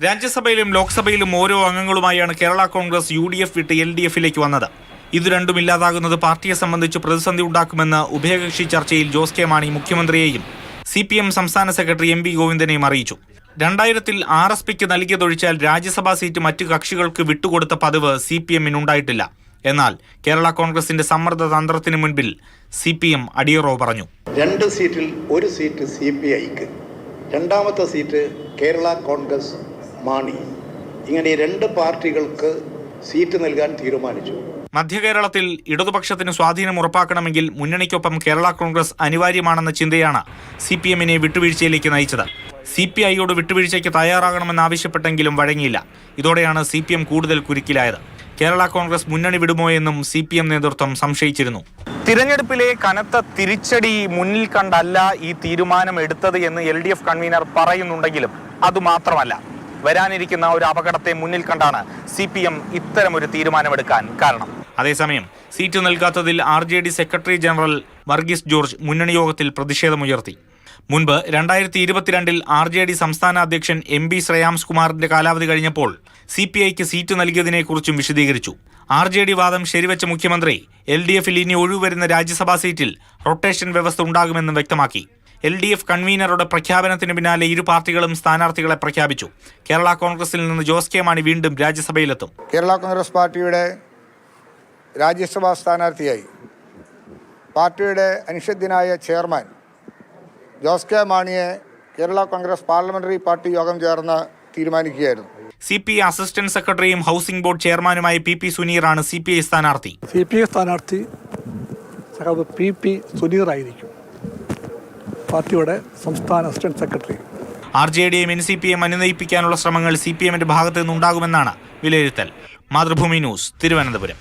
രാജ്യസഭയിലും ലോക്സഭയിലും ഓരോ അംഗങ്ങളുമായാണ് കേരള കോൺഗ്രസ് UDF വിട്ട് LDFിലേക്ക് വന്നത്. ഇത് രണ്ടും ഇല്ലാതാകുന്നത് പാർട്ടിയെ സംബന്ധിച്ച് പ്രതിസന്ധി ഉണ്ടാക്കുമെന്ന് ഉഭയകക്ഷി ചർച്ചയിൽ ജോസ് കെ മാണി മുഖ്യമന്ത്രിയെയും CPM സംസ്ഥാന സെക്രട്ടറി MV ഗോവിന്ദനെയും അറിയിച്ചു. 2000-ൽ RSPക്ക് നൽകിയതൊഴിച്ചാൽ രാജ്യസഭാ സീറ്റ് മറ്റു കക്ഷികൾക്ക് വിട്ടുകൊടുത്ത പതിവ് CPMനുണ്ടായിട്ടില്ല. എന്നാൽ കേരള കോൺഗ്രസിന്റെ സമ്മർദ്ദ തന്ത്രത്തിന് മുൻപിൽ CPM അടിയറവ് പറഞ്ഞു. 2 സീറ്റിൽ 1 സീറ്റ് CPIക്ക്, രണ്ടാമത്തെ സീറ്റ് കേരള കോൺഗ്രസ് മാണി, ഇങ്ങനെ 2 പാർട്ടികൾക്ക് സീറ്റ് നൽകാൻ തീരുമാനിച്ചു. മധ്യകേരളത്തിൽ ഇടതുപക്ഷത്തിന് സ്വാധീനം ഉറപ്പാക്കണമെങ്കിൽ മുന്നണിക്കൊപ്പം കേരള കോൺഗ്രസ് അനിവാര്യമാണെന്ന ചിന്തയാണ് CPMനെ വിട്ടുവീഴ്ചയിലേക്ക് നയിച്ചത്. CPIയോട് വിട്ടുവീഴ്ചയ്ക്ക് തയ്യാറാകണമെന്നാവശ്യപ്പെട്ടെങ്കിലും വഴങ്ങിയില്ല. ഇതോടെയാണ് CPM കൂടുതൽ കുരുക്കിലായത്. കേരള കോൺഗ്രസ് മുന്നണി വിടുമോ എന്നും CPM നേതൃത്വം സംശയിച്ചിരുന്നു. തിരഞ്ഞെടുപ്പിലെ കനത്ത തിരിച്ചടി മുന്നിൽ കണ്ടല്ല ഈ തീരുമാനം എടുത്തത് എന്ന് LDF കൺവീനർ പറയുന്നുണ്ടെങ്കിലും അതുമാത്രമല്ല, വരാനിരിക്കുന്ന ഒരു അപകടത്തെ മുന്നിൽ കണ്ടാണ് CPM ഇത്തരമൊരു തീരുമാനമെടുക്കാൻ കാരണം. അതേസമയം സീറ്റ് നൽകാത്തതിൽ RJD secretary general Varghese George മുന്നണി യോഗത്തിൽ പ്രതിഷേധമുയർത്തി. മുൻപ് 2022-ൽ RJD സംസ്ഥാന അധ്യക്ഷൻ MB ശ്രേയാംസ് കുമാറിന്റെ കാലാവധി കഴിഞ്ഞപ്പോൾ CPIക്ക് സീറ്റ് നൽകിയതിനെക്കുറിച്ചും വിശദീകരിച്ചു. RJD വാദം ശരിവെച്ച മുഖ്യമന്ത്രി LDFിൽ ഇനി ഒഴിവുവരുന്ന രാജ്യസഭാ സീറ്റിൽ റൊട്ടേഷൻ വ്യവസ്ഥ ഉണ്ടാകുമെന്നും വ്യക്തമാക്കി. LDF കൺവീനറുടെ പ്രഖ്യാപനത്തിന് പിന്നാലെ ഇരു പാർട്ടികളും സ്ഥാനാർത്ഥികളെ പ്രഖ്യാപിച്ചു. കേരള കോൺഗ്രസിൽ നിന്ന് ജോസ് കെ മാണി വീണ്ടും രാജ്യസഭയിലെത്തും. കേരള കോൺഗ്രസ് പാർട്ടിയുടെ രാജ്യസഭാ സ്ഥാനാർത്ഥിയായി പാർട്ടിയുടെ അനിഷേധ്യനായ ചെയർമാൻ ജോസ് കെ മാണിയെ കേരള കോൺഗ്രസ് പാർലമെന്ററി പാർട്ടി യോഗം ചേർന്ന് തീരുമാനിക്കുകയായിരുന്നു. CPI അസിസ്റ്റന്റ് സെക്രട്ടറിയും ഹൗസിംഗ് ബോർഡ് ചെയർമാനുമായ PP സുനീറാണ് CPI സ്ഥാനാർത്ഥി. CPI സ്ഥാനാർത്ഥി PP സുനീർ ആയിരിക്കും, പാർട്ടിയുടെ സംസ്ഥാന അസിസ്റ്റന്റ് സെക്രട്ടറി. RJDയും NCPയും അനുനയിപ്പിക്കാനുള്ള ശ്രമങ്ങൾ CPMന്റെ ഭാഗത്തു നിന്നുണ്ടാകുമെന്നാണ് വിലയിരുത്തൽ. മാതൃഭൂമി ന്യൂസ്, തിരുവനന്തപുരം.